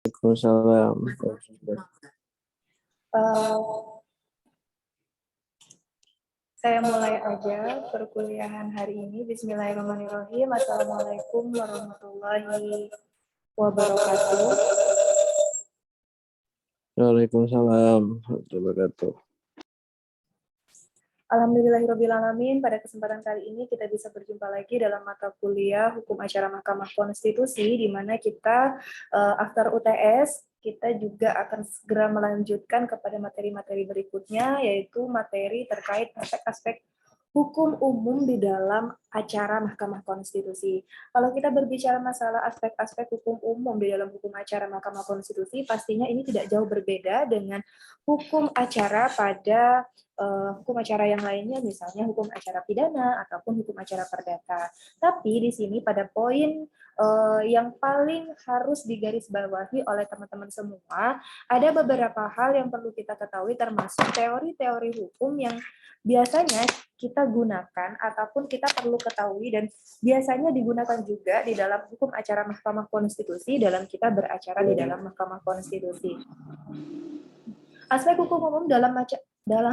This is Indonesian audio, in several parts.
Waalaikumsalam. Saya mulai aja perkuliahan hari ini. Bismillahirrahmanirrahim. Assalamualaikum warahmatullahi wabarakatuh. Waalaikumsalam warahmatullahi wabarakatuh. Alhamdulillahirrahmanirrahim. Pada kesempatan kali ini kita bisa berjumpa lagi dalam mata kuliah Hukum Acara Mahkamah Konstitusi, di mana kita after UTS kita juga akan segera melanjutkan kepada materi-materi berikutnya, yaitu materi terkait aspek-aspek hukum umum di dalam acara Mahkamah Konstitusi. Kalau kita berbicara masalah aspek-aspek hukum umum di dalam hukum acara Mahkamah Konstitusi, pastinya ini tidak jauh berbeda dengan hukum acara pada hukum acara yang lainnya, misalnya hukum acara pidana ataupun hukum acara perdata. Tapi di sini pada poin yang paling harus digarisbawahi oleh teman-teman semua, ada beberapa hal yang perlu kita ketahui, termasuk teori-teori hukum yang biasanya kita gunakan ataupun kita perlu ketahui dan biasanya digunakan juga di dalam hukum acara Mahkamah Konstitusi dalam kita beracara di dalam Mahkamah Konstitusi. Aspek hukum umum dalam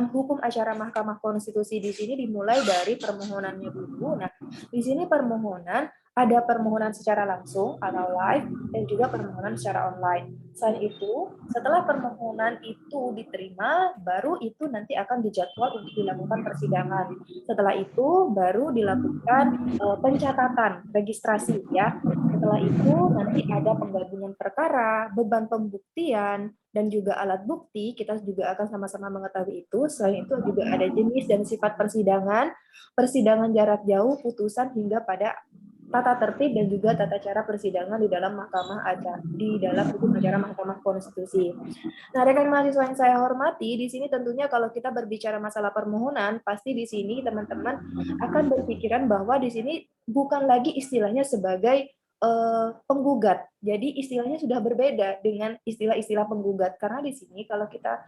hukum acara Mahkamah Konstitusi di sini dimulai dari permohonannya dulu. Nah, di sini permohonan ada permohonan secara langsung atau live dan juga permohonan secara online. Selain itu, setelah permohonan itu diterima, baru itu nanti akan dijadwal untuk dilakukan persidangan. Setelah itu baru dilakukan pencatatan, registrasi ya. Setelah itu nanti ada penggabungan perkara, beban pembuktian, dan juga alat bukti. Kita juga akan sama-sama mengetahui itu. Selain itu juga ada jenis dan sifat persidangan, persidangan jarak jauh, putusan, hingga pada tata tertib dan juga tata cara persidangan di dalam hukum acara Mahkamah Konstitusi. Nah, rekan mahasiswa yang saya hormati, di sini tentunya kalau kita berbicara masalah permohonan, pasti di sini teman-teman akan berpikiran bahwa di sini bukan lagi istilahnya sebagai penggugat. Jadi istilahnya sudah berbeda dengan istilah-istilah penggugat, karena di sini kalau kita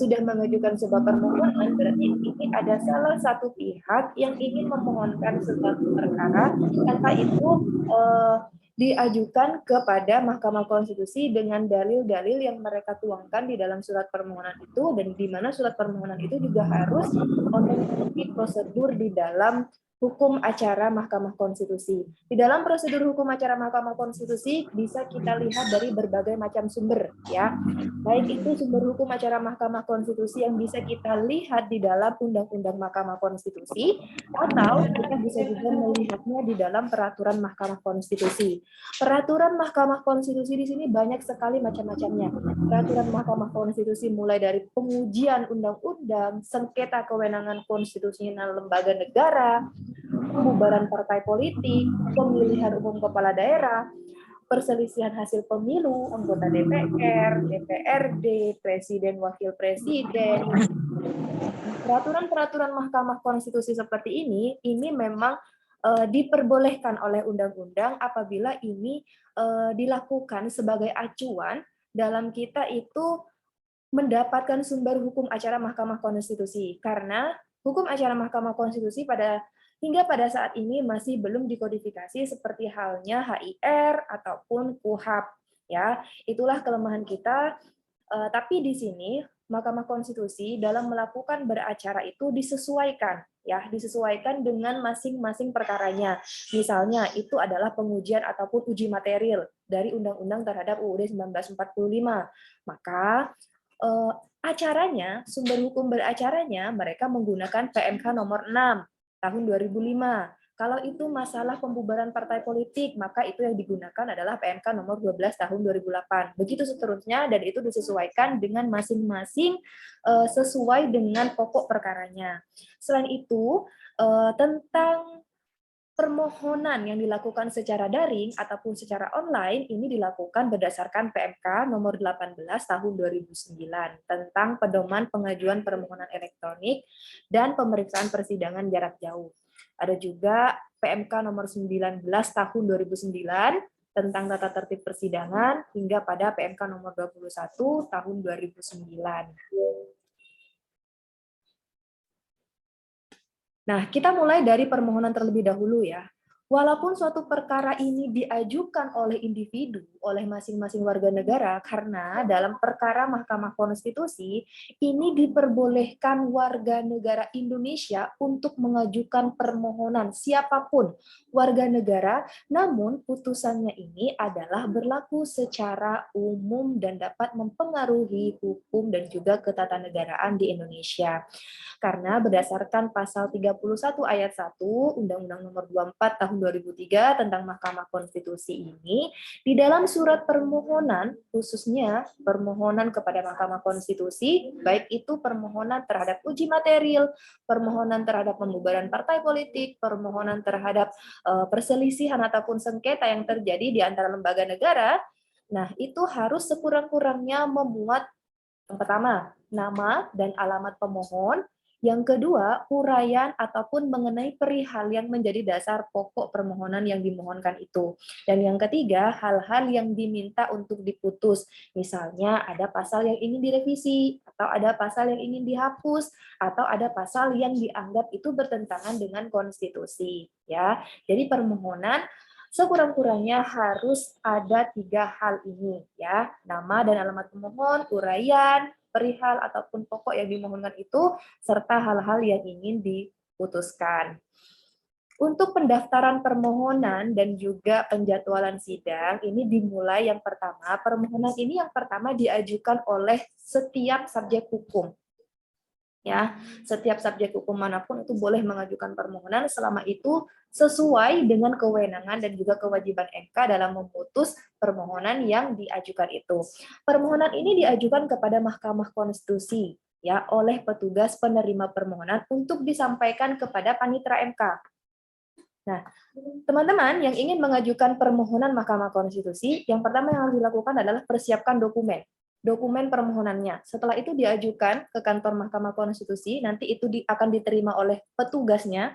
sudah mengajukan sebuah permohonan, berarti ini ada salah satu pihak yang ingin memohonkan sesuatu perkara, tanpa itu diajukan kepada Mahkamah Konstitusi dengan dalil-dalil yang mereka tuangkan di dalam surat permohonan itu, dan di mana surat permohonan itu juga harus mengikuti prosedur di dalam hukum acara Mahkamah Konstitusi. Di dalam prosedur hukum acara Mahkamah Konstitusi bisa kita lihat dari berbagai macam sumber, ya. Baik itu sumber hukum acara Mahkamah Konstitusi yang bisa kita lihat di dalam Undang-Undang Mahkamah Konstitusi, atau kita bisa juga melihatnya di dalam peraturan Mahkamah Konstitusi. Peraturan Mahkamah Konstitusi di sini banyak sekali macam-macamnya. Peraturan Mahkamah Konstitusi mulai dari pengujian undang-undang, sengketa kewenangan konstitusional lembaga negara, pembubaran partai politik, pemilihan umum kepala daerah, perselisihan hasil pemilu, anggota DPR, DPRD, presiden, wakil presiden. Peraturan-peraturan Mahkamah Konstitusi seperti ini memang diperbolehkan oleh undang-undang apabila ini dilakukan sebagai acuan dalam kita itu mendapatkan sumber hukum acara Mahkamah Konstitusi, karena hukum acara Mahkamah Konstitusi hingga pada saat ini masih belum dikodifikasi seperti halnya HIR ataupun KUHAP, ya. Itulah kelemahan kita. Tapi di sini Mahkamah Konstitusi dalam melakukan beracara itu disesuaikan dengan masing-masing perkaranya. Misalnya itu adalah pengujian ataupun uji material dari Undang-Undang terhadap UUD 1945. Maka acaranya, sumber hukum beracaranya mereka menggunakan PMK nomor 6 tahun 2005. Kalau itu masalah pembubaran partai politik, maka itu yang digunakan adalah PMK nomor 12 tahun 2008. Begitu seterusnya, dan itu disesuaikan dengan masing-masing sesuai dengan pokok perkaranya. Selain itu, tentang permohonan yang dilakukan secara daring ataupun secara online ini dilakukan berdasarkan PMK nomor 18 tahun 2009 tentang pedoman pengajuan permohonan elektronik dan pemeriksaan persidangan jarak jauh. Ada juga PMK nomor 19 tahun 2009 tentang tata tertib persidangan hingga pada PMK nomor 21 tahun 2009. Nah, kita mulai dari permohonan terlebih dahulu ya. Walaupun suatu perkara ini diajukan oleh individu, oleh masing-masing warga negara, karena dalam perkara Mahkamah Konstitusi, ini diperbolehkan warga negara Indonesia untuk mengajukan permohonan siapapun warga negara, namun putusannya ini adalah berlaku secara umum dan dapat mempengaruhi hukum dan juga ketatanegaraan di Indonesia. Karena berdasarkan pasal 31 ayat 1 Undang-Undang Nomor 24 Tahun 2003 tentang Mahkamah Konstitusi ini, di dalam surat permohonan, khususnya permohonan kepada Mahkamah Konstitusi, baik itu permohonan terhadap uji material, permohonan terhadap pembubaran partai politik, permohonan terhadap perselisihan ataupun sengketa yang terjadi di antara lembaga negara, nah itu harus sekurang-kurangnya memuat yang pertama, nama dan alamat pemohon. Yang kedua, uraian ataupun mengenai perihal yang menjadi dasar pokok permohonan yang dimohonkan itu. Dan yang ketiga, hal-hal yang diminta untuk diputus. Misalnya ada pasal yang ingin direvisi, atau ada pasal yang ingin dihapus, atau ada pasal yang dianggap itu bertentangan dengan konstitusi. Ya, jadi permohonan sekurang-kurangnya harus ada 3 hal ini, ya, nama dan alamat pemohon, uraian, perihal ataupun pokok yang dimohonkan itu, serta hal-hal yang ingin diputuskan. Untuk pendaftaran permohonan dan juga penjadwalan sidang, ini dimulai yang pertama, permohonan ini yang pertama diajukan oleh setiap subjek hukum. Ya, setiap subjek hukum manapun itu boleh mengajukan permohonan selama itu sesuai dengan kewenangan dan juga kewajiban MK dalam memutus permohonan yang diajukan itu. Permohonan ini diajukan kepada Mahkamah Konstitusi ya oleh petugas penerima permohonan untuk disampaikan kepada panitera MK. Nah, teman-teman yang ingin mengajukan permohonan Mahkamah Konstitusi, yang pertama yang harus dilakukan adalah persiapkan dokumen permohonannya. Setelah itu diajukan ke kantor Mahkamah Konstitusi, nanti itu akan diterima oleh petugasnya.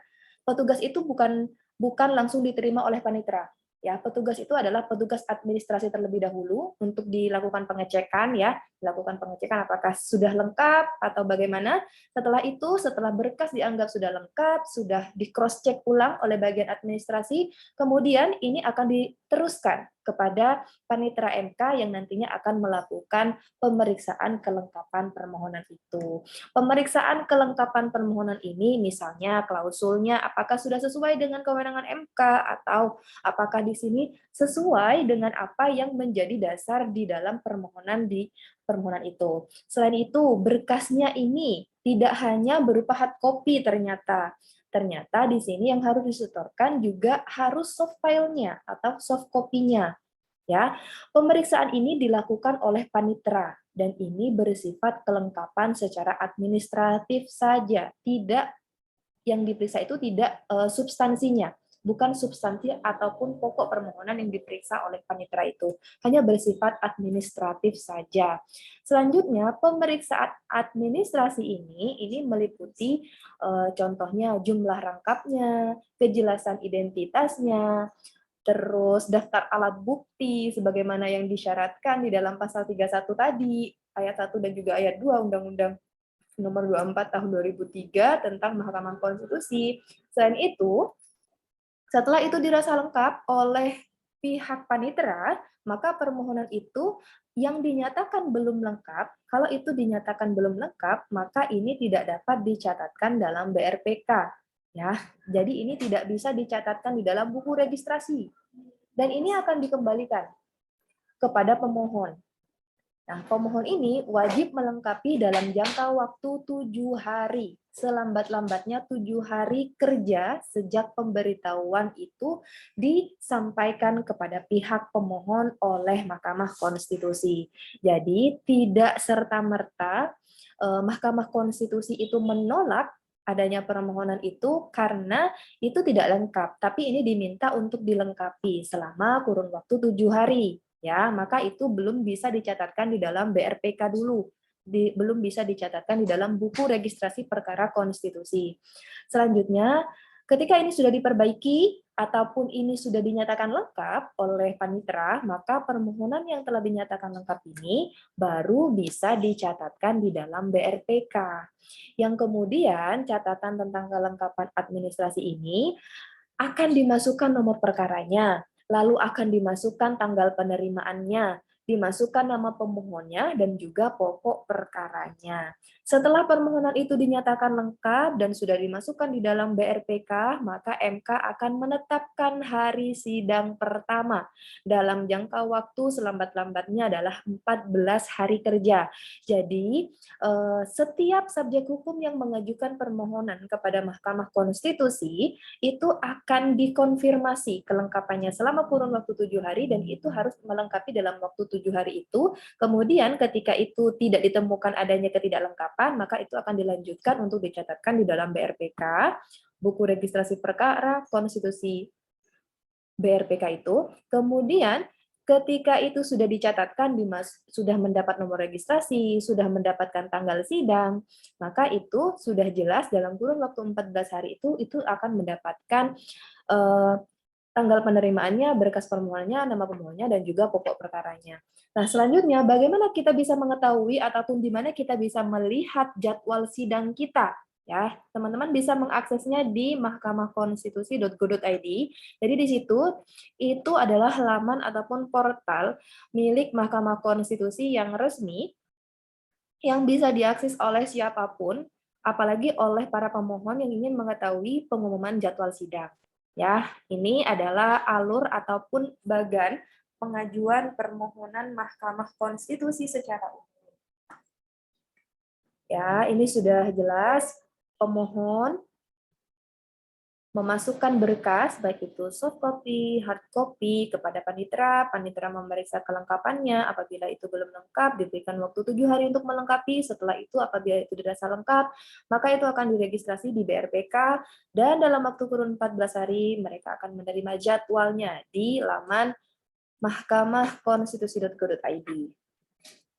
Petugas itu bukan langsung diterima oleh panitera. Ya, petugas itu adalah petugas administrasi terlebih dahulu untuk dilakukan pengecekan ya, dilakukan pengecekan apakah sudah lengkap atau bagaimana. Setelah itu, setelah berkas dianggap sudah lengkap, sudah di cross check ulang oleh bagian administrasi, kemudian ini akan diteruskan kepada panitera MK yang nantinya akan melakukan pemeriksaan kelengkapan permohonan itu. Pemeriksaan kelengkapan permohonan ini misalnya klausulnya apakah sudah sesuai dengan kewenangan MK atau apakah di sini sesuai dengan apa yang menjadi dasar di dalam permohonan itu. Selain itu, berkasnya ini tidak hanya berupa hard copy ternyata. Ternyata di sini yang harus disetorkan juga harus soft file-nya atau soft copy-nya. Ya, pemeriksaan ini dilakukan oleh panitera dan ini bersifat kelengkapan secara administratif saja, tidak yang diperiksa itu tidak substansinya, bukan substansi ataupun pokok permohonan yang diperiksa oleh panitera itu, hanya bersifat administratif saja. Selanjutnya, pemeriksaan administrasi ini meliputi contohnya jumlah rangkapnya, kejelasan identitasnya, terus daftar alat bukti sebagaimana yang disyaratkan di dalam pasal 31 tadi, ayat 1 dan juga ayat 2 Undang-Undang Nomor 24 Tahun 2003 tentang Mahkamah Konstitusi. Selain itu, setelah itu dirasa lengkap oleh pihak panitera, maka permohonan itu yang dinyatakan belum lengkap, kalau itu dinyatakan belum lengkap, maka ini tidak dapat dicatatkan dalam BRPK. Ya, jadi ini tidak bisa dicatatkan di dalam buku registrasi. Dan ini akan dikembalikan kepada pemohon. Nah, pemohon ini wajib melengkapi dalam jangka waktu 7 hari. Selambat-lambatnya 7 hari kerja sejak pemberitahuan itu disampaikan kepada pihak pemohon oleh Mahkamah Konstitusi. Jadi, tidak serta-merta Mahkamah Konstitusi itu menolak adanya permohonan itu karena itu tidak lengkap, tapi ini diminta untuk dilengkapi selama kurun waktu 7 hari. Ya, maka itu belum bisa dicatatkan di dalam BRPK dulu, belum bisa dicatatkan di dalam buku registrasi perkara konstitusi. Selanjutnya, ketika ini sudah diperbaiki ataupun ini sudah dinyatakan lengkap oleh panitera, maka permohonan yang telah dinyatakan lengkap ini baru bisa dicatatkan di dalam BRPK. Yang kemudian catatan tentang kelengkapan administrasi ini akan dimasukkan nomor perkaranya, lalu akan dimasukkan tanggal penerimaannya, dimasukkan nama pemohonnya, dan juga pokok perkaranya. Setelah permohonan itu dinyatakan lengkap dan sudah dimasukkan di dalam BRPK, maka MK akan menetapkan hari sidang pertama dalam jangka waktu selambat-lambatnya adalah 14 hari kerja. Jadi, setiap subjek hukum yang mengajukan permohonan kepada Mahkamah Konstitusi itu akan dikonfirmasi kelengkapannya selama kurun waktu 7 hari, dan itu harus melengkapi dalam waktu 7 hari itu. Kemudian ketika itu tidak ditemukan adanya ketidaklengkapan, maka itu akan dilanjutkan untuk dicatatkan di dalam BRPK, buku registrasi perkara konstitusi BRPK itu. Kemudian ketika itu sudah dicatatkan, sudah mendapat nomor registrasi, sudah mendapatkan tanggal sidang, maka itu sudah jelas dalam kurun waktu 14 hari itu akan mendapatkan tanggal penerimaannya, berkas permohonannya, nama pemohonnya, dan juga pokok perkaranya. Nah, selanjutnya bagaimana kita bisa mengetahui ataupun di mana kita bisa melihat jadwal sidang kita? Ya, teman-teman bisa mengaksesnya di mahkamahkonstitusi.go.id. Jadi di situ itu adalah halaman ataupun portal milik Mahkamah Konstitusi yang resmi yang bisa diakses oleh siapapun, apalagi oleh para pemohon yang ingin mengetahui pengumuman jadwal sidang. Ya, ini adalah alur ataupun bagan pengajuan permohonan Mahkamah Konstitusi secara umum. Ya, ini sudah jelas pemohon memasukkan berkas, baik itu soft copy, hard copy, kepada panitera, panitera memeriksa kelengkapannya, apabila itu belum lengkap, diberikan waktu 7 hari untuk melengkapi, setelah itu apabila itu dirasa lengkap, maka itu akan diregistrasi di BRPK, dan dalam waktu kurun 14 hari, mereka akan menerima jadwalnya di laman mahkamahkonstitusi.go.id.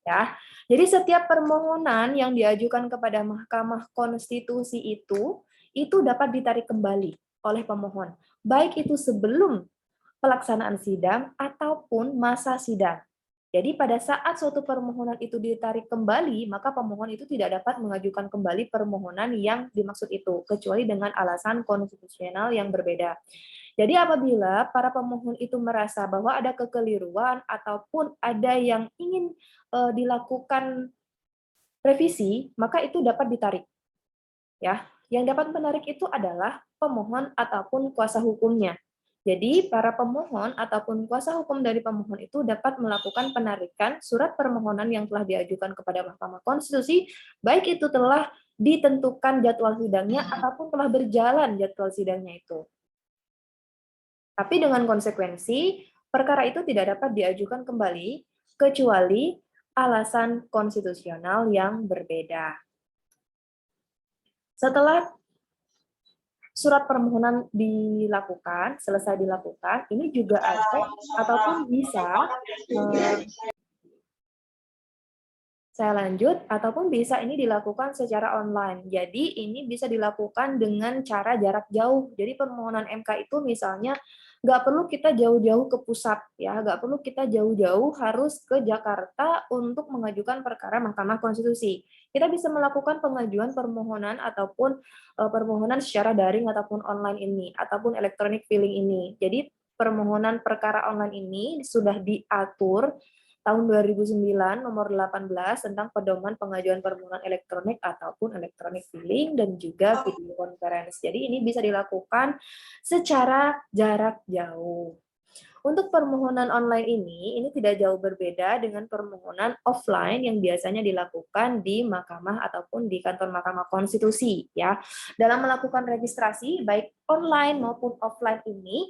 Ya, jadi setiap permohonan yang diajukan kepada Mahkamah Konstitusi itu dapat ditarik kembali oleh pemohon, baik itu sebelum pelaksanaan sidang ataupun masa sidang. Jadi pada saat suatu permohonan itu ditarik kembali, maka pemohon itu tidak dapat mengajukan kembali permohonan yang dimaksud itu, kecuali dengan alasan konstitusional yang berbeda. Jadi apabila para pemohon itu merasa bahwa ada kekeliruan ataupun ada yang ingin dilakukan revisi, maka itu dapat ditarik. Ya, yang dapat menarik itu adalah pemohon ataupun kuasa hukumnya. Jadi, para pemohon ataupun kuasa hukum dari pemohon itu dapat melakukan penarikan surat permohonan yang telah diajukan kepada Mahkamah Konstitusi, baik itu telah ditentukan jadwal sidangnya ataupun telah berjalan jadwal sidangnya itu. Tapi dengan konsekuensi, perkara itu tidak dapat diajukan kembali kecuali alasan konstitusional yang berbeda. Setelah surat permohonan dilakukan, selesai dilakukan, ini juga ada ataupun bisa saya lanjut, ataupun bisa ini dilakukan secara online. Jadi ini bisa dilakukan dengan cara jarak jauh. Jadi permohonan MK itu misalnya nggak perlu kita jauh-jauh ke pusat, ya, nggak perlu kita jauh-jauh harus ke Jakarta untuk mengajukan perkara Mahkamah Konstitusi. Kita bisa melakukan pengajuan permohonan ataupun permohonan secara daring ataupun online ini, ataupun electronic filing ini. Jadi permohonan perkara online ini sudah diatur tahun 2009 nomor 18 tentang pedoman pengajuan permohonan elektronik ataupun electronic filing dan juga video conference. Jadi ini bisa dilakukan secara jarak jauh. Untuk permohonan online ini tidak jauh berbeda dengan permohonan offline yang biasanya dilakukan di mahkamah ataupun di kantor Mahkamah Konstitusi. Ya, dalam melakukan registrasi baik online maupun offline ini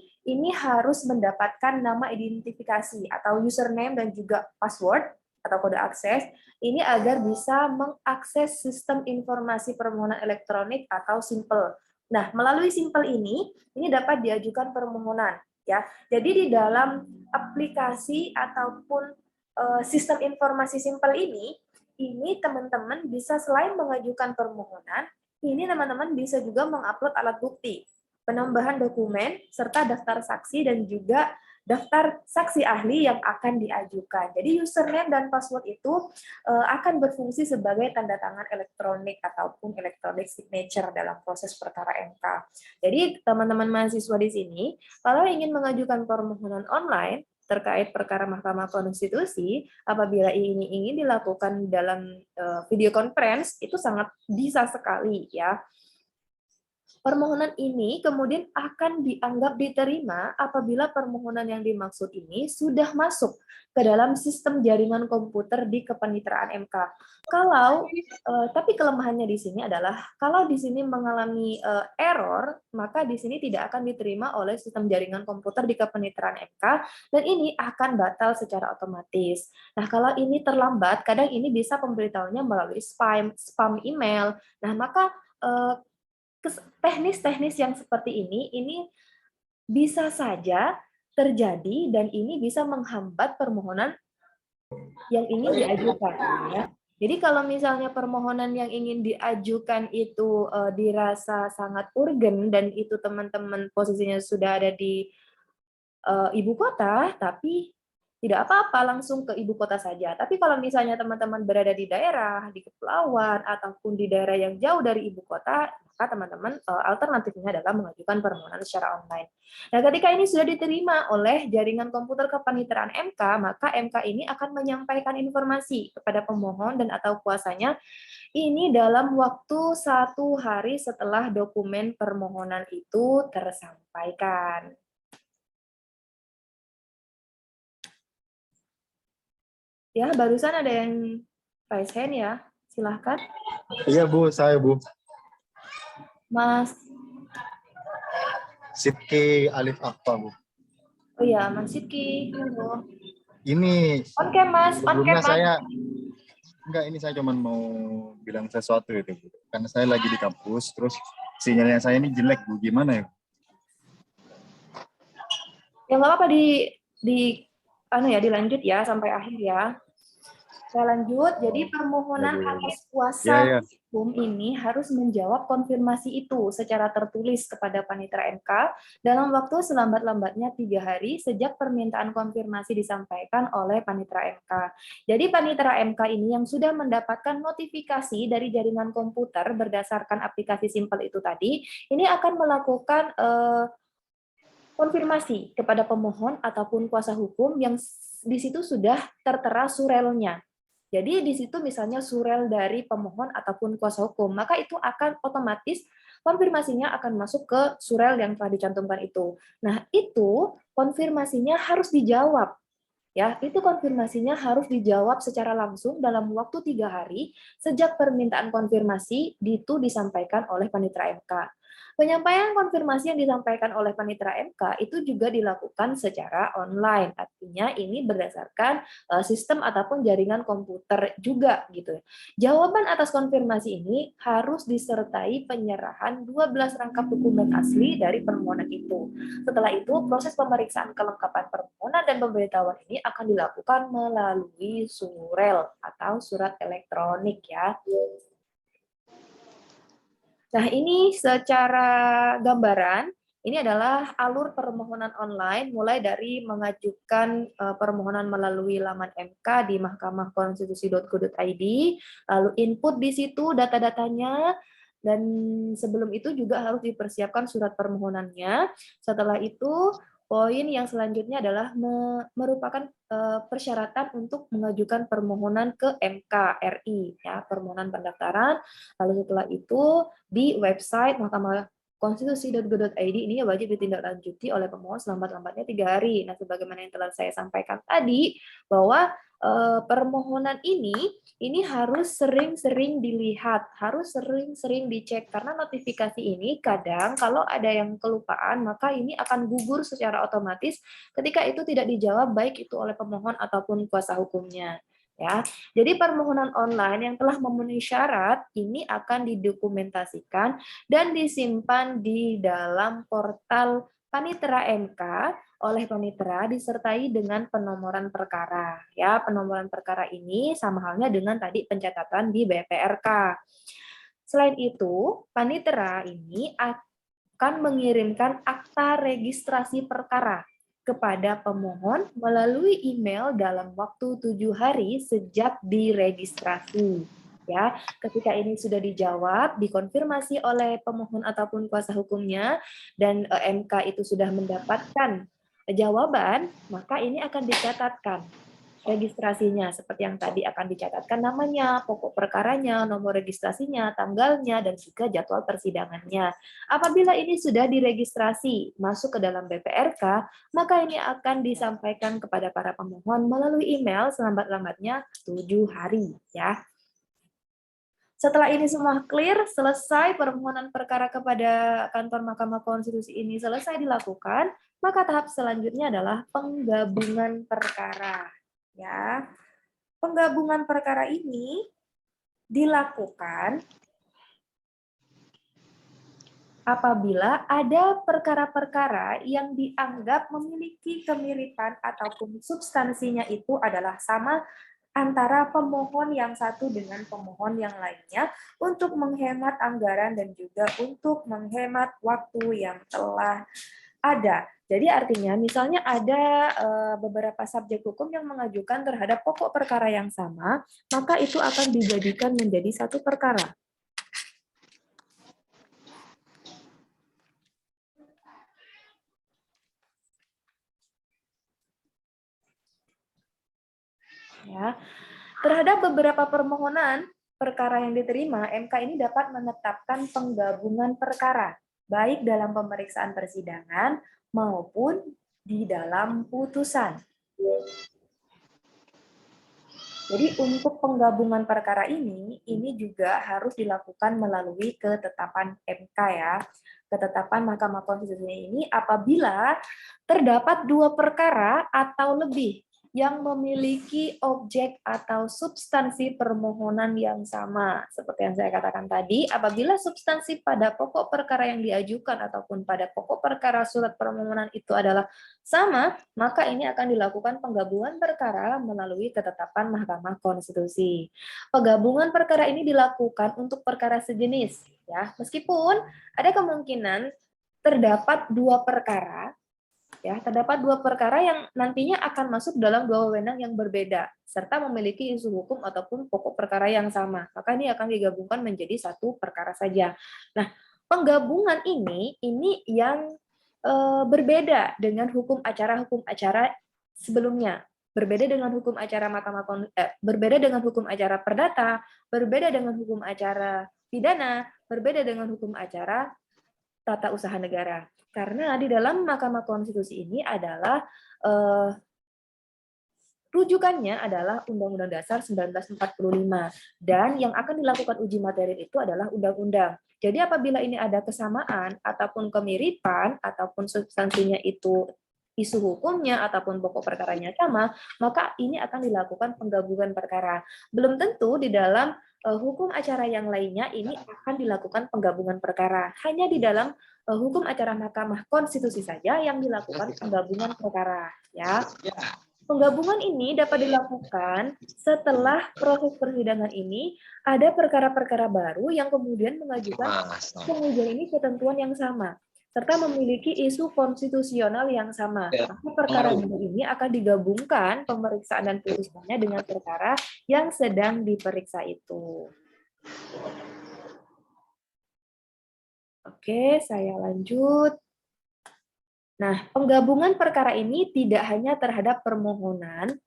harus mendapatkan nama identifikasi atau username dan juga password atau kode akses ini agar bisa mengakses sistem informasi permohonan elektronik atau SIMPEL. Nah, melalui SIMPEL ini dapat diajukan permohonan. Ya, jadi di dalam aplikasi ataupun sistem informasi SIMPEL ini teman-teman bisa selain mengajukan permohonan, ini teman-teman bisa juga mengupload alat bukti, penambahan dokumen serta daftar saksi dan juga daftar saksi ahli yang akan diajukan. Jadi username dan password itu akan berfungsi sebagai tanda tangan elektronik ataupun electronic signature dalam proses perkara MK. Jadi teman-teman mahasiswa di sini, kalau ingin mengajukan permohonan online terkait perkara Mahkamah Konstitusi, apabila ini ingin dilakukan dalam video conference, itu sangat bisa sekali ya. Permohonan ini kemudian akan dianggap diterima apabila permohonan yang dimaksud ini sudah masuk ke dalam sistem jaringan komputer di Kepaniteraan MK. Tapi kelemahannya di sini adalah kalau di sini mengalami error, maka di sini tidak akan diterima oleh sistem jaringan komputer di Kepaniteraan MK dan ini akan batal secara otomatis. Nah, kalau ini terlambat, kadang ini bisa pemberitahuannya melalui spam email. Nah, maka teknis-teknis yang seperti ini bisa saja terjadi dan ini bisa menghambat permohonan yang ingin diajukan. Ya. Jadi kalau misalnya permohonan yang ingin diajukan itu dirasa sangat urgen dan itu teman-teman posisinya sudah ada di ibu kota, tapi tidak apa-apa langsung ke ibu kota saja. Tapi kalau misalnya teman-teman berada di daerah, di kepulauan, ataupun di daerah yang jauh dari ibu kota, maka teman-teman alternatifnya adalah mengajukan permohonan secara online. Nah, ketika ini sudah diterima oleh jaringan komputer Kepaniteraan MK, maka MK ini akan menyampaikan informasi kepada pemohon dan atau kuasanya ini dalam waktu 1 hari setelah dokumen permohonan itu tersampaikan. Ya, barusan ada yang raise hand ya. Silahkan. Iya Bu, saya Bu. Mas, Sidki Alif Akpa Bu. oh ya, Mas Sidki. Halo. Ini Oke, Mas. Oke, sebelumnya Mas. ini saya cuma mau bilang sesuatu itu Bu. Karena saya lagi di kampus, terus sinyalnya saya ini jelek Bu. Gimana ya? Ya nggak apa-apa dilanjut ya sampai akhir ya. Saya lanjut. Jadi permohonan atas kuasa Ya. hukum ini harus menjawab konfirmasi itu secara tertulis kepada Panitera MK dalam waktu selambat-lambatnya 3 hari sejak permintaan konfirmasi disampaikan oleh Panitera MK. Jadi Panitera MK ini yang sudah mendapatkan notifikasi dari jaringan komputer berdasarkan aplikasi Simpel itu tadi, ini akan melakukan konfirmasi kepada pemohon ataupun kuasa hukum yang di situ sudah tertera surelnya. Jadi di situ misalnya surel dari pemohon ataupun kuasa hukum, maka itu akan otomatis konfirmasinya akan masuk ke surel yang telah dicantumkan itu. Nah, itu konfirmasinya harus dijawab. Ya, itu konfirmasinya harus dijawab secara langsung dalam waktu 3 hari sejak permintaan konfirmasi itu disampaikan oleh Panitera MK. Penyampaian konfirmasi yang disampaikan oleh Panitera MK itu juga dilakukan secara online. Artinya ini berdasarkan sistem ataupun jaringan komputer juga gitu. Jawaban atas konfirmasi ini harus disertai penyerahan 12 rangkap dokumen asli dari permohonan itu. Setelah itu, proses pemeriksaan kelengkapan permohonan dan pemberitahuan ini akan dilakukan melalui surel atau surat elektronik ya. Nah, ini secara gambaran, ini adalah alur permohonan online mulai dari mengajukan permohonan melalui laman MK di mahkamahkonstitusi.go.id, lalu input di situ data-datanya, dan sebelum itu juga harus dipersiapkan surat permohonannya. Setelah itu, poin yang selanjutnya adalah merupakan persyaratan untuk mengajukan permohonan ke MK RI, ya, permohonan pendaftaran. Lalu setelah itu di website Mahkamah konstitusi.go.id ini wajib ditindaklanjuti oleh pemohon selambat-lambatnya 3 hari. Nah, sebagaimana yang telah saya sampaikan tadi, bahwa permohonan ini harus sering-sering dilihat, harus sering-sering dicek, karena notifikasi ini kadang kalau ada yang kelupaan, maka ini akan gugur secara otomatis ketika itu tidak dijawab baik itu oleh pemohon ataupun kuasa hukumnya. Ya, jadi permohonan online yang telah memenuhi syarat ini akan didokumentasikan dan disimpan di dalam portal Panitera MK oleh Panitera disertai dengan penomoran perkara. Ya, penomoran perkara ini sama halnya dengan tadi pencatatan di BPRK. Selain itu, Panitera ini akan mengirimkan akta registrasi perkara kepada pemohon melalui email dalam waktu 7 hari sejak diregistrasi. Ya, ketika ini sudah dijawab, dikonfirmasi oleh pemohon ataupun kuasa hukumnya, dan MK itu sudah mendapatkan jawaban, maka ini akan dicatatkan registrasinya, seperti yang tadi akan dicatatkan namanya, pokok perkaranya, nomor registrasinya, tanggalnya, dan juga jadwal persidangannya. Apabila ini sudah diregistrasi masuk ke dalam BPRK, maka ini akan disampaikan kepada para pemohon melalui email selambat-lambatnya 7 hari. Ya. Setelah ini semua clear, selesai permohonan perkara kepada kantor Mahkamah Konstitusi ini selesai dilakukan, maka tahap selanjutnya adalah penggabungan perkara. Ya, penggabungan perkara ini dilakukan apabila ada perkara-perkara yang dianggap memiliki kemiripan ataupun substansinya itu adalah sama antara pemohon yang satu dengan pemohon yang lainnya untuk menghemat anggaran dan juga untuk menghemat waktu yang telah ada. Jadi artinya misalnya ada beberapa subjek hukum yang mengajukan terhadap pokok perkara yang sama, maka itu akan dijadikan menjadi satu perkara. Ya. Terhadap beberapa permohonan perkara yang diterima, MK ini dapat menetapkan penggabungan perkara, baik dalam pemeriksaan persidangan maupun di dalam putusan. Jadi untuk penggabungan perkara ini juga harus dilakukan melalui ketetapan MK ya. Ketetapan Mahkamah Konstitusi ini apabila terdapat 2 perkara atau lebih yang memiliki objek atau substansi permohonan yang sama. Seperti yang saya katakan tadi, apabila substansi pada pokok perkara yang diajukan ataupun pada pokok perkara surat permohonan itu adalah sama, maka ini akan dilakukan penggabungan perkara melalui ketetapan Mahkamah Konstitusi. Penggabungan perkara ini dilakukan untuk perkara sejenis, ya. Meskipun ada kemungkinan terdapat 2 perkara, ya, terdapat 2 perkara yang nantinya akan masuk dalam 2 wewenang yang berbeda, serta memiliki isu hukum ataupun pokok perkara yang sama. Maka ini akan digabungkan menjadi satu perkara saja. Nah, penggabungan ini yang berbeda dengan hukum acara sebelumnya, berbeda dengan hukum acara berbeda dengan hukum acara perdata, berbeda dengan hukum acara pidana, berbeda dengan hukum acara tata usaha negara. Karena di dalam Mahkamah Konstitusi ini adalah rujukannya adalah Undang-Undang Dasar 1945, dan yang akan dilakukan uji materi itu adalah undang-undang. Jadi apabila ini ada kesamaan ataupun kemiripan ataupun substansinya itu isu hukumnya ataupun pokok perkaranya sama, maka ini akan dilakukan penggabungan perkara. Belum tentu di dalam hukum acara yang lainnya ini akan dilakukan penggabungan perkara. Hanya di dalam hukum acara Mahkamah Konstitusi saja yang dilakukan penggabungan perkara, ya. Penggabungan ini dapat dilakukan setelah proses persidangan ini ada perkara-perkara baru yang kemudian mengajukan pengujian ini ketentuan yang sama serta memiliki isu konstitusional yang sama. Maka perkara baru ini akan digabungkan pemeriksaan dan putusannya dengan perkara yang sedang diperiksa itu. Oke, saya lanjut. Nah, penggabungan perkara ini tidak hanya terhadap permohonan.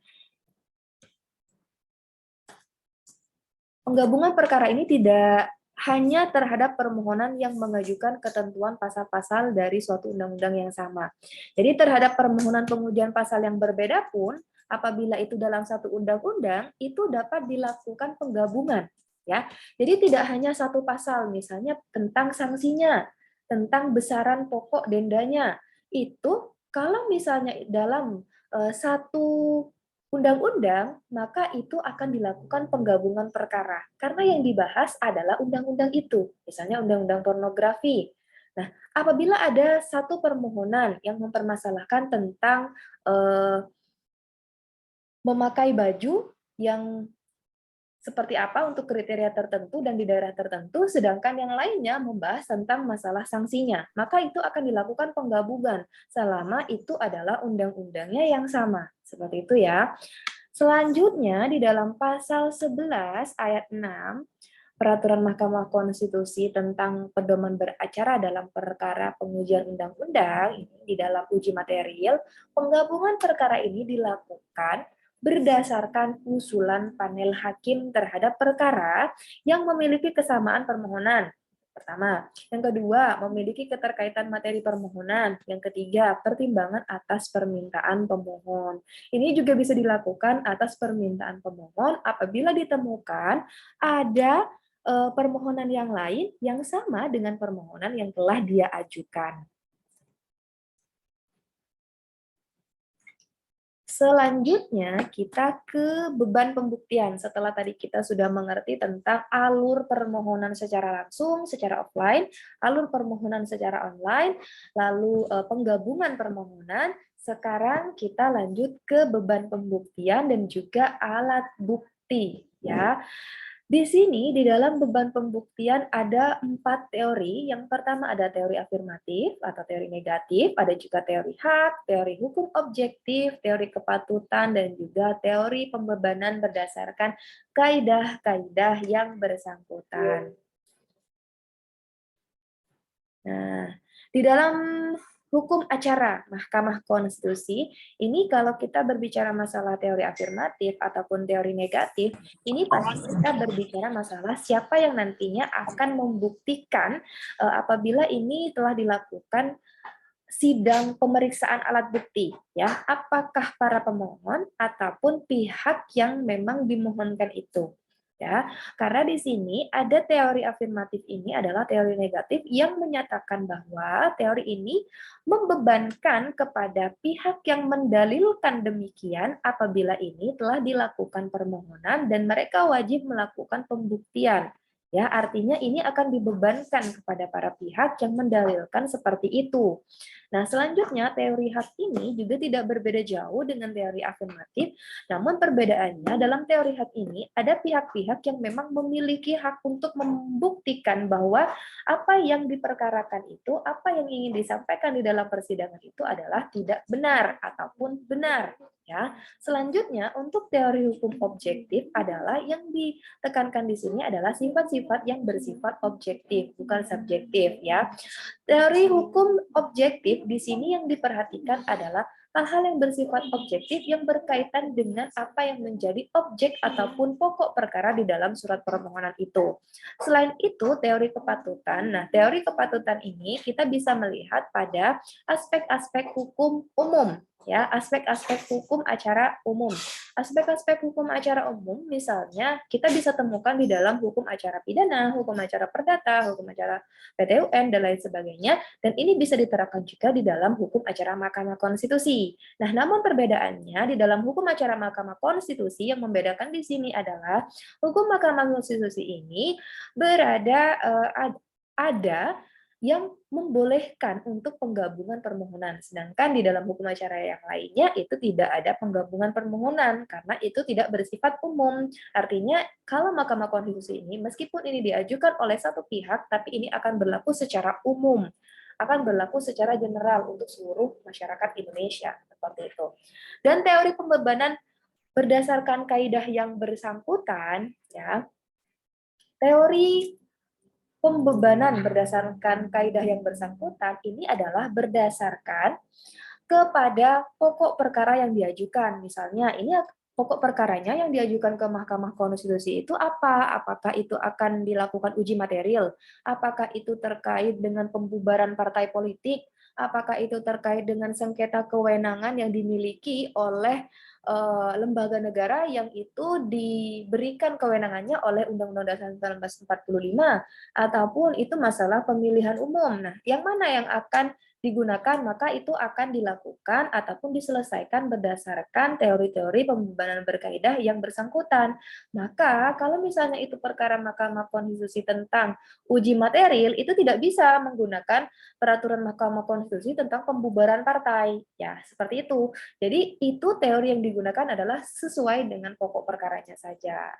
Penggabungan perkara ini tidak hanya terhadap permohonan yang mengajukan ketentuan pasal-pasal dari suatu undang-undang yang sama. Jadi terhadap permohonan pengujian pasal yang berbeda pun, apabila itu dalam satu undang-undang, itu dapat dilakukan penggabungan. Ya, jadi tidak hanya satu pasal, misalnya tentang sanksinya, tentang besaran pokok dendanya, itu kalau misalnya dalam satu undang-undang, maka itu akan dilakukan penggabungan perkara. Karena yang dibahas adalah undang-undang itu, misalnya undang-undang pornografi. Nah, apabila ada satu permohonan yang mempermasalahkan tentang memakai baju yang seperti apa untuk kriteria tertentu dan di daerah tertentu, sedangkan yang lainnya membahas tentang masalah sanksinya. Maka itu akan dilakukan penggabungan selama itu adalah undang-undangnya yang sama. Seperti itu ya. Selanjutnya di dalam pasal 11 ayat 6 Peraturan Mahkamah Konstitusi tentang pedoman beracara dalam perkara pengujian undang-undang ini di dalam uji material, penggabungan perkara ini dilakukan berdasarkan usulan panel hakim terhadap perkara yang memiliki kesamaan permohonan. Pertama, yang kedua, memiliki keterkaitan materi permohonan. Yang ketiga, pertimbangan atas permintaan pemohon. Ini juga bisa dilakukan atas permintaan pemohon apabila ditemukan ada permohonan yang lain yang sama dengan permohonan yang telah dia ajukan. Selanjutnya kita ke beban pembuktian. Setelah tadi kita sudah mengerti tentang alur permohonan secara langsung, secara offline, alur permohonan secara online, lalu penggabungan permohonan, sekarang kita lanjut ke beban pembuktian dan juga alat bukti. Ya. Di sini, di dalam beban pembuktian ada 4 teori. Yang pertama ada teori afirmatif atau teori negatif, ada juga teori hak, teori hukum objektif, teori kepatutan, dan juga teori pembebanan berdasarkan kaidah-kaidah yang bersangkutan. Nah, di dalam hukum acara Mahkamah Konstitusi, ini kalau kita berbicara masalah teori afirmatif ataupun teori negatif, ini pasti kita berbicara masalah siapa yang nantinya akan membuktikan apabila ini telah dilakukan sidang pemeriksaan alat bukti, ya, apakah para pemohon ataupun pihak yang memang dimohonkan itu. Ya, karena di sini ada teori afirmatif ini adalah teori negatif yang menyatakan bahwa teori ini membebankan kepada pihak yang mendalilkan demikian apabila ini telah dilakukan permohonan dan mereka wajib melakukan pembuktian. Ya, artinya ini akan dibebankan kepada para pihak yang mendalilkan seperti itu. Nah, selanjutnya teori hak ini juga tidak berbeda jauh dengan teori afirmatif, namun perbedaannya dalam teori hak ini ada pihak-pihak yang memang memiliki hak untuk membuktikan bahwa apa yang diperkarakan itu, apa yang ingin disampaikan di dalam persidangan itu adalah tidak benar ataupun benar. Ya, selanjutnya untuk teori hukum objektif adalah yang ditekankan di sini adalah sifat-sifat yang bersifat objektif, bukan subjektif. Ya, teori hukum objektif di sini yang diperhatikan adalah hal-hal yang bersifat objektif yang berkaitan dengan apa yang menjadi objek ataupun pokok perkara di dalam surat permohonan itu. Selain itu, teori kepatutan. Nah, teori kepatutan ini kita bisa melihat pada aspek-aspek hukum umum, ya, aspek-aspek hukum acara umum. Aspek-aspek hukum acara umum misalnya kita bisa temukan di dalam hukum acara pidana, hukum acara perdata, hukum acara PT UN, dan lain sebagainya, dan ini bisa diterapkan juga di dalam hukum acara Mahkamah Konstitusi. Nah, namun perbedaannya di dalam hukum acara Mahkamah Konstitusi yang membedakan di sini adalah hukum Mahkamah Konstitusi ini berada ada yang membolehkan untuk penggabungan permohonan. Sedangkan di dalam hukum acara yang lainnya itu tidak ada penggabungan permohonan karena itu tidak bersifat umum. Artinya kalau Mahkamah Konstitusi ini meskipun ini diajukan oleh satu pihak tapi ini akan berlaku secara umum, akan berlaku secara general untuk seluruh masyarakat Indonesia seperti itu. Dan teori pembebanan berdasarkan kaidah yang bersangkutan, ya. Teori pembebanan berdasarkan kaidah yang bersangkutan ini adalah berdasarkan kepada pokok perkara yang diajukan. Misalnya, ini pokok perkaranya yang diajukan ke Mahkamah Konstitusi itu apa? Apakah itu akan dilakukan uji material? Apakah itu terkait dengan pembubaran partai politik? Apakah itu terkait dengan sengketa kewenangan yang dimiliki oleh lembaga negara yang itu diberikan kewenangannya oleh Undang-Undang Dasar 1945, ataupun itu masalah pemilihan umum. Nah, yang mana yang akan digunakan, maka itu akan dilakukan ataupun diselesaikan berdasarkan teori-teori pembebanan berkaidah yang bersangkutan. Maka kalau misalnya itu perkara Mahkamah Konstitusi tentang uji material, itu tidak bisa menggunakan peraturan Mahkamah Konstitusi tentang pembubaran partai. Ya, seperti itu. Jadi itu teori yang digunakan adalah sesuai dengan pokok perkaranya saja.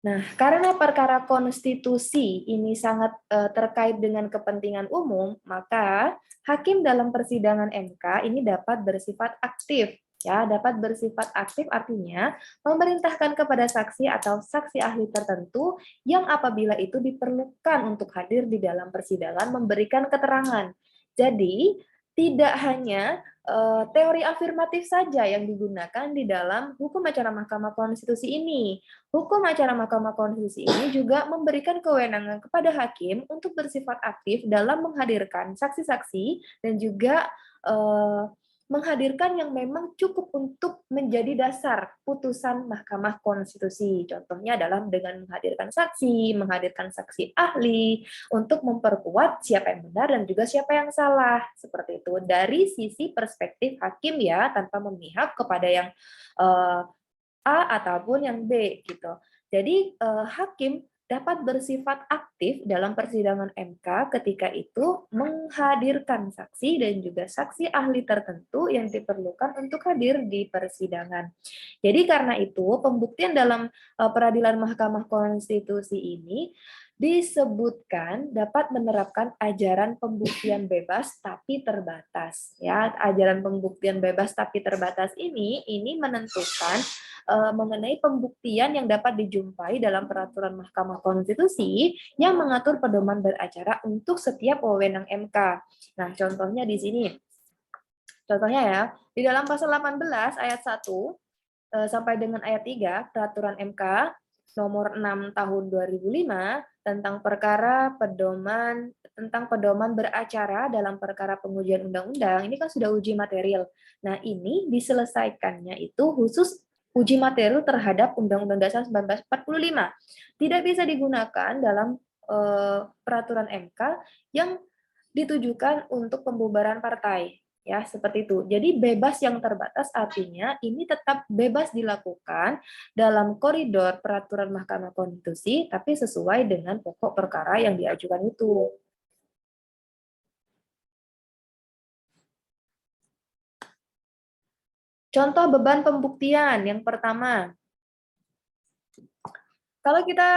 Nah, karena perkara konstitusi ini sangat terkait dengan kepentingan umum, maka hakim dalam persidangan MK ini dapat bersifat aktif. Ya, dapat bersifat aktif artinya memerintahkan kepada saksi atau saksi ahli tertentu yang apabila itu diperlukan untuk hadir di dalam persidangan memberikan keterangan. Jadi, tidak hanya teori afirmatif saja yang digunakan di dalam hukum acara Mahkamah Konstitusi ini. Hukum acara Mahkamah Konstitusi ini juga memberikan kewenangan kepada hakim untuk bersifat aktif dalam menghadirkan saksi-saksi dan juga menghadirkan yang memang cukup untuk menjadi dasar putusan Mahkamah Konstitusi. Contohnya adalah dengan menghadirkan saksi ahli untuk memperkuat siapa yang benar dan juga siapa yang salah. Seperti itu dari sisi perspektif hakim ya, tanpa memihak kepada yang A ataupun yang B gitu. Jadi hakim dapat bersifat aktif dalam persidangan MK ketika itu menghadirkan saksi dan juga saksi ahli tertentu yang diperlukan untuk hadir di persidangan. Jadi karena itu pembuktian dalam peradilan Mahkamah Konstitusi ini disebutkan dapat menerapkan ajaran pembuktian bebas tapi terbatas. Ya, ajaran pembuktian bebas tapi terbatas ini menentukan mengenai pembuktian yang dapat dijumpai dalam peraturan Mahkamah Konstitusi yang mengatur pedoman beracara untuk setiap wewenang MK. Nah, contohnya di sini. Contohnya ya, di dalam pasal 18 ayat 1 sampai dengan ayat 3 peraturan MK nomor 6 tahun 2005 tentang perkara pedoman beracara dalam perkara pengujian undang-undang, ini kan sudah uji material. Nah, ini diselesaikannya itu khusus uji material terhadap Undang-Undang Dasar 1945. Tidak bisa digunakan dalam peraturan MK yang ditujukan untuk pembubaran partai. Ya, seperti itu. Jadi bebas yang terbatas artinya ini tetap bebas dilakukan dalam koridor peraturan Mahkamah Konstitusi, tapi sesuai dengan pokok perkara yang diajukan itu. Contoh beban pembuktian yang pertama. Kalau kita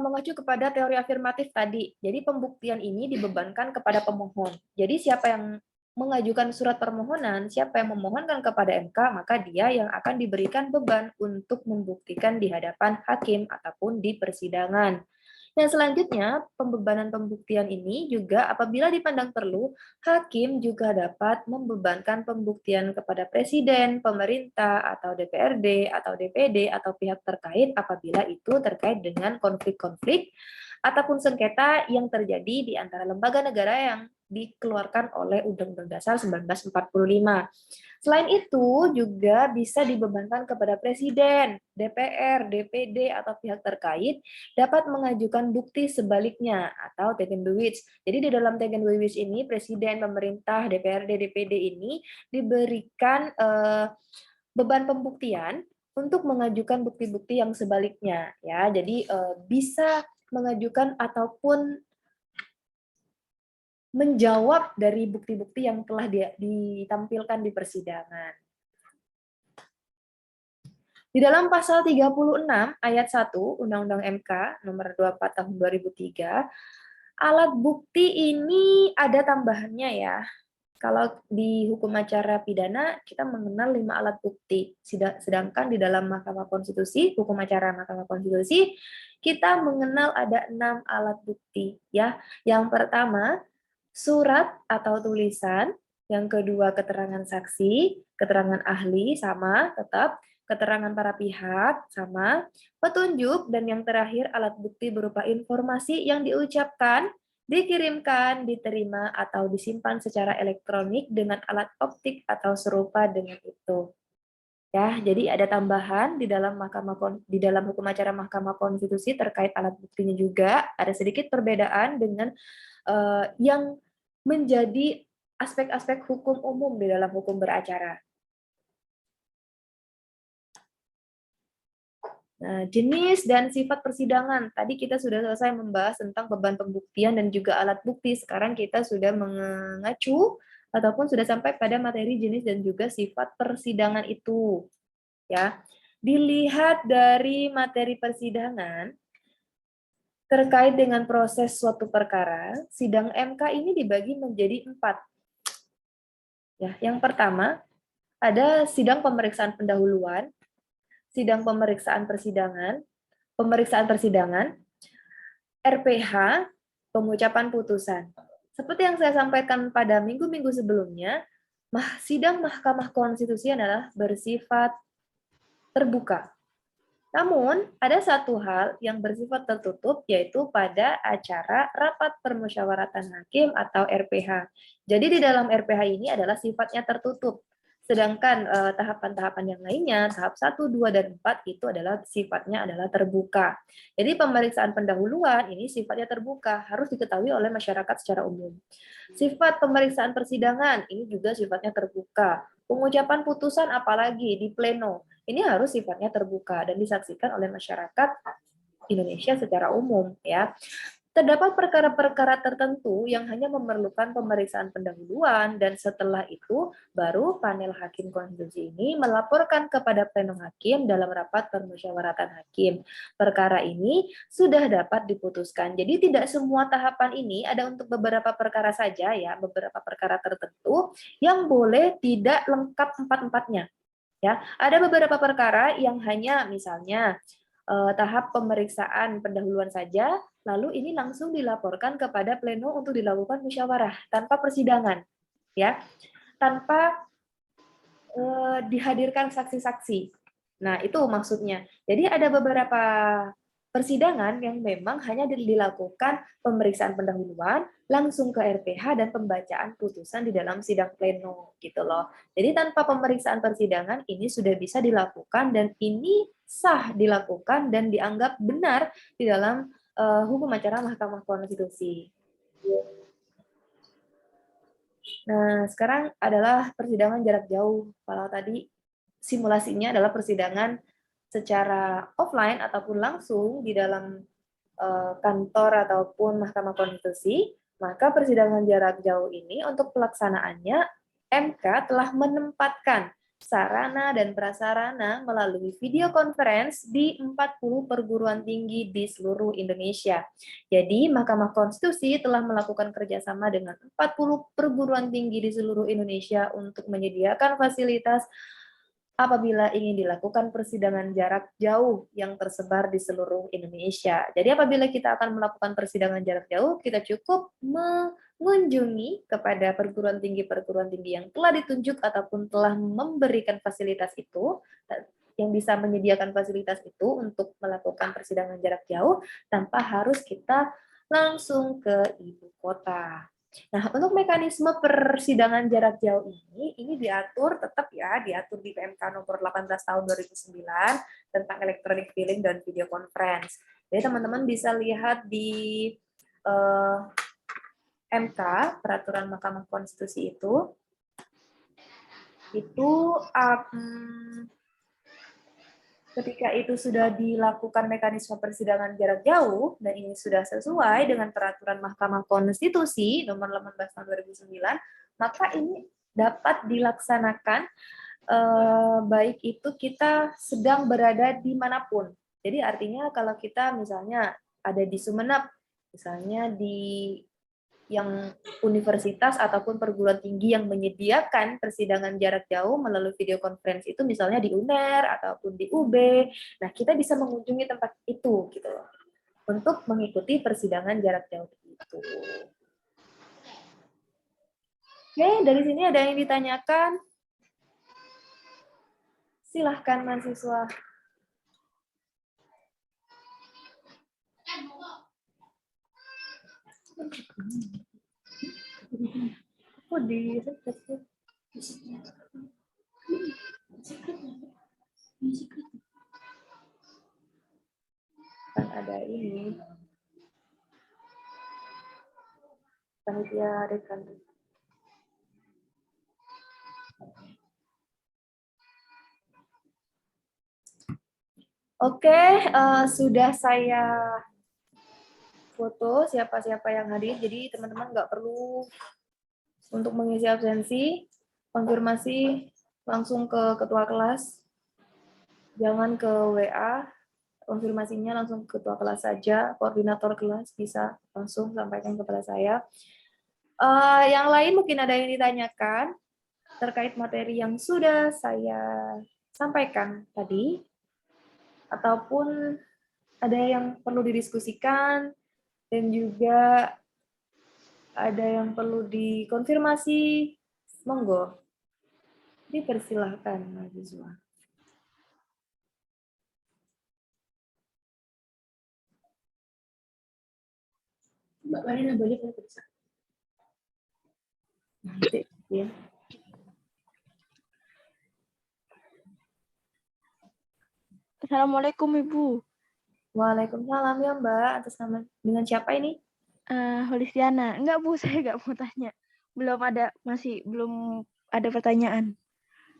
mengacu kepada teori afirmatif tadi, jadi pembuktian ini dibebankan kepada pemohon. Jadi siapa yang mengajukan surat permohonan, siapa yang memohonkan kepada MK, maka dia yang akan diberikan beban untuk membuktikan di hadapan hakim ataupun di persidangan. Yang selanjutnya, pembebanan pembuktian ini juga apabila dipandang perlu, hakim juga dapat membebankan pembuktian kepada presiden, pemerintah, atau DPRD, atau DPD, atau pihak terkait apabila itu terkait dengan konflik-konflik ataupun sengketa yang terjadi di antara lembaga negara yang dikeluarkan oleh Undang-Undang Dasar 1945. Selain itu, juga bisa dibebankan kepada Presiden, DPR, DPD, atau pihak terkait dapat mengajukan bukti sebaliknya atau Tegenbewis. Jadi di dalam Tegenbewis ini, Presiden, pemerintah, DPRD, DPD ini diberikan beban pembuktian untuk mengajukan bukti-bukti yang sebaliknya. Ya, jadi bisa mengajukan ataupun menjawab dari bukti-bukti yang telah ditampilkan di persidangan. Di dalam pasal 36 ayat 1 Undang-Undang MK nomor 24 tahun 2003, alat bukti ini ada tambahannya ya. Kalau di hukum acara pidana kita mengenal 5 alat bukti, sedangkan di dalam Mahkamah Konstitusi, hukum acara Mahkamah Konstitusi, kita mengenal ada 6 alat bukti ya. Yang pertama, surat atau tulisan, yang kedua keterangan saksi, keterangan ahli sama tetap, keterangan para pihak sama, petunjuk, dan yang terakhir alat bukti berupa informasi yang diucapkan, dikirimkan, diterima, atau disimpan secara elektronik dengan alat optik atau serupa dengan itu. Ya, jadi ada tambahan di dalam hukum acara Mahkamah Konstitusi terkait alat buktinya juga ada sedikit perbedaan dengan yang menjadi aspek-aspek hukum umum di dalam hukum beracara. Nah, jenis dan sifat persidangan. Tadi kita sudah selesai membahas tentang beban pembuktian dan juga alat bukti. Sekarang kita sudah mengacu ataupun sudah sampai pada materi jenis dan juga sifat persidangan itu. Ya, dilihat dari materi persidangan, terkait dengan proses suatu perkara, sidang MK ini dibagi menjadi 4. Ya, yang pertama ada sidang pemeriksaan pendahuluan, sidang pemeriksaan persidangan, RPH, pengucapan putusan. Seperti yang saya sampaikan pada minggu-minggu sebelumnya, sidang Mahkamah Konstitusi adalah bersifat terbuka. Namun, ada satu hal yang bersifat tertutup, yaitu pada acara rapat permusyawaratan hakim atau RPH. Jadi di dalam RPH ini adalah sifatnya tertutup. Sedangkan tahapan-tahapan yang lainnya, tahap 1, 2, dan 4 itu adalah sifatnya adalah terbuka. Jadi pemeriksaan pendahuluan ini sifatnya terbuka, harus diketahui oleh masyarakat secara umum. Sifat pemeriksaan persidangan ini juga sifatnya terbuka. Pengucapan putusan apalagi di pleno, ini harus sifatnya terbuka dan disaksikan oleh masyarakat Indonesia secara umum, ya. Terdapat perkara-perkara tertentu yang hanya memerlukan pemeriksaan pendahuluan, dan setelah itu baru panel hakim konstitusi ini melaporkan kepada pleno hakim dalam rapat permusyawaratan hakim. Perkara ini sudah dapat diputuskan. Jadi tidak semua tahapan ini, ada untuk beberapa perkara saja, ya, beberapa perkara tertentu yang boleh tidak lengkap empat-empatnya. Ya, ada beberapa perkara yang hanya misalnya tahap pemeriksaan pendahuluan saja, lalu ini langsung dilaporkan kepada pleno untuk dilakukan musyawarah tanpa persidangan, ya, tanpa dihadirkan saksi-saksi. Nah, itu maksudnya. Jadi ada beberapa persidangan yang memang hanya dilakukan pemeriksaan pendahuluan, langsung ke RPH dan pembacaan putusan di dalam sidang pleno, gitu loh. Jadi tanpa pemeriksaan persidangan ini sudah bisa dilakukan dan ini sah dilakukan dan dianggap benar di dalam hukum acara Mahkamah Konstitusi. Nah, sekarang adalah persidangan jarak jauh. Kalau tadi simulasinya adalah persidangan secara offline ataupun langsung di dalam kantor ataupun Mahkamah Konstitusi, maka persidangan jarak jauh ini untuk pelaksanaannya MK telah menempatkan sarana dan prasarana melalui video conference di 40 perguruan tinggi di seluruh Indonesia. Jadi, Mahkamah Konstitusi telah melakukan kerjasama dengan 40 perguruan tinggi di seluruh Indonesia untuk menyediakan fasilitas apabila ingin dilakukan persidangan jarak jauh yang tersebar di seluruh Indonesia. Jadi apabila kita akan melakukan persidangan jarak jauh, kita cukup mengunjungi kepada perguruan tinggi yang telah ditunjuk ataupun telah memberikan fasilitas itu, yang bisa menyediakan fasilitas itu untuk melakukan persidangan jarak jauh tanpa harus kita langsung ke ibu kota. Nah, untuk mekanisme persidangan jarak jauh ini diatur tetap, ya, diatur di PMK nomor 18 tahun 2009 tentang electronic filing dan video conference. Jadi teman-teman bisa lihat di MK, peraturan Mahkamah Konstitusi itu ketika itu sudah dilakukan mekanisme persidangan jarak jauh, dan ini sudah sesuai dengan peraturan Mahkamah Konstitusi nomor 18 tahun 2009, maka ini dapat dilaksanakan baik itu kita sedang berada di manapun. Jadi artinya kalau kita misalnya ada di Sumeneb, misalnya di yang universitas ataupun perguruan tinggi yang menyediakan persidangan jarak jauh melalui video conference itu, misalnya di UNER ataupun di UB, nah kita bisa mengunjungi tempat itu gitu loh, untuk mengikuti persidangan jarak jauh itu. Oke, dari sini ada yang ditanyakan? Silahkan mahasiswa. Oh, di kan ada ini panitia dekan. Oke, sudah saya foto siapa-siapa yang hadir, jadi teman-teman nggak perlu untuk mengisi absensi, konfirmasi langsung ke ketua kelas, jangan ke WA, konfirmasinya langsung ke ketua kelas saja, koordinator kelas bisa langsung sampaikan kepada saya. Yang lain mungkin ada yang ditanyakan terkait materi yang sudah saya sampaikan tadi, ataupun ada yang perlu didiskusikan, dan juga ada yang perlu dikonfirmasi, monggo. Dipersilahkan mahasiswa. Mbak Marina boleh bisa. Nanti ya. Assalamualaikum Ibu. Waalaikumsalam ya Mbak. Atas nama dengan siapa ini? Holistiana. Enggak Bu, saya enggak mau tanya. Belum ada pertanyaan.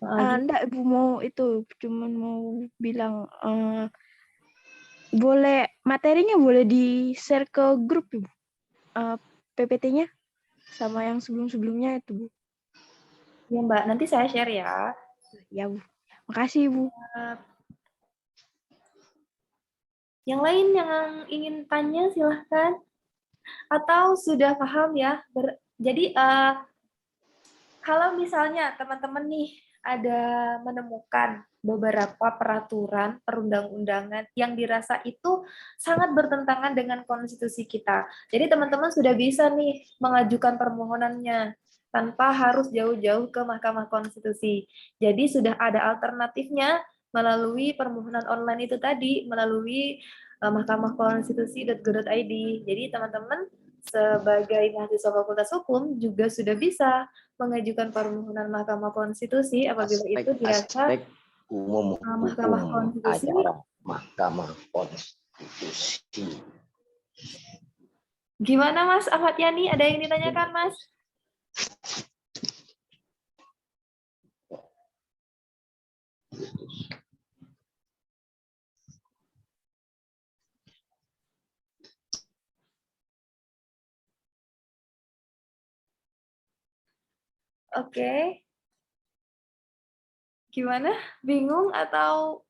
Enggak Ibu, mau itu cuman mau bilang boleh materinya boleh di-share ke grup Ibu. PPT-nya sama yang sebelum-sebelumnya itu Bu. Ya Mbak, nanti saya share ya. Ya Bu. Makasih Ibu. Yang lain yang ingin tanya silahkan. Atau sudah paham ya? Jadi kalau misalnya teman-teman nih ada menemukan beberapa peraturan perundang-undangan yang dirasa itu sangat bertentangan dengan konstitusi kita. Jadi teman-teman sudah bisa nih mengajukan permohonannya tanpa harus jauh-jauh ke Mahkamah Konstitusi. Jadi sudah ada alternatifnya melalui permohonan online itu tadi, melalui mahkamahkonstitusi.go.id. Jadi teman-teman sebagai mahasiswa Fakultas Hukum juga sudah bisa mengajukan permohonan Mahkamah Konstitusi apabila itu dirasa umum Mahkamah hukum Konstitusi. acara Mahkamah Konstitusi. Gimana Mas Ahmad Yani? Ada yang ditanyakan Mas? Oke. Gimana? Bingung atau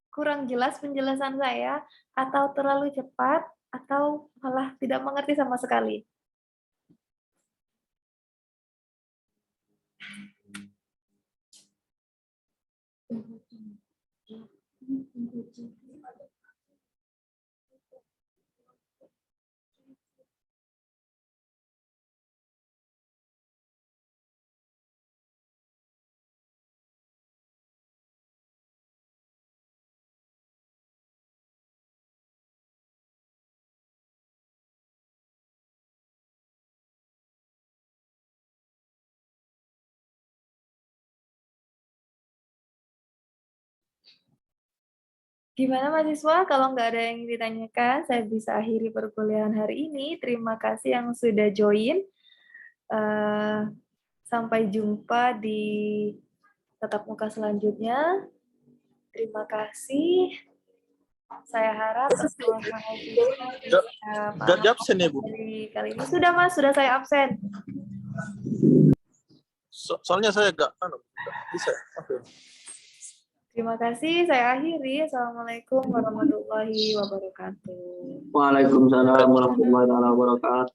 kurang jelas penjelasan saya? Atau terlalu cepat? Atau malah tidak mengerti sama sekali? Gimana mahasiswa? Kalau nggak ada yang ditanyakan, saya bisa akhiri perkuliahan hari ini. Terima kasih yang sudah join. Sampai jumpa di tatap muka selanjutnya. Terima kasih. Saya harap semua mahasiswa bisa Udah di absen ya, Bu? dari kali ini. Sudah Mas, sudah saya absen. Soalnya saya nggak bisa. Oke. Terima kasih, saya akhiri. Assalamualaikum warahmatullahi wabarakatuh. Waalaikumsalam warahmatullahi wabarakatuh.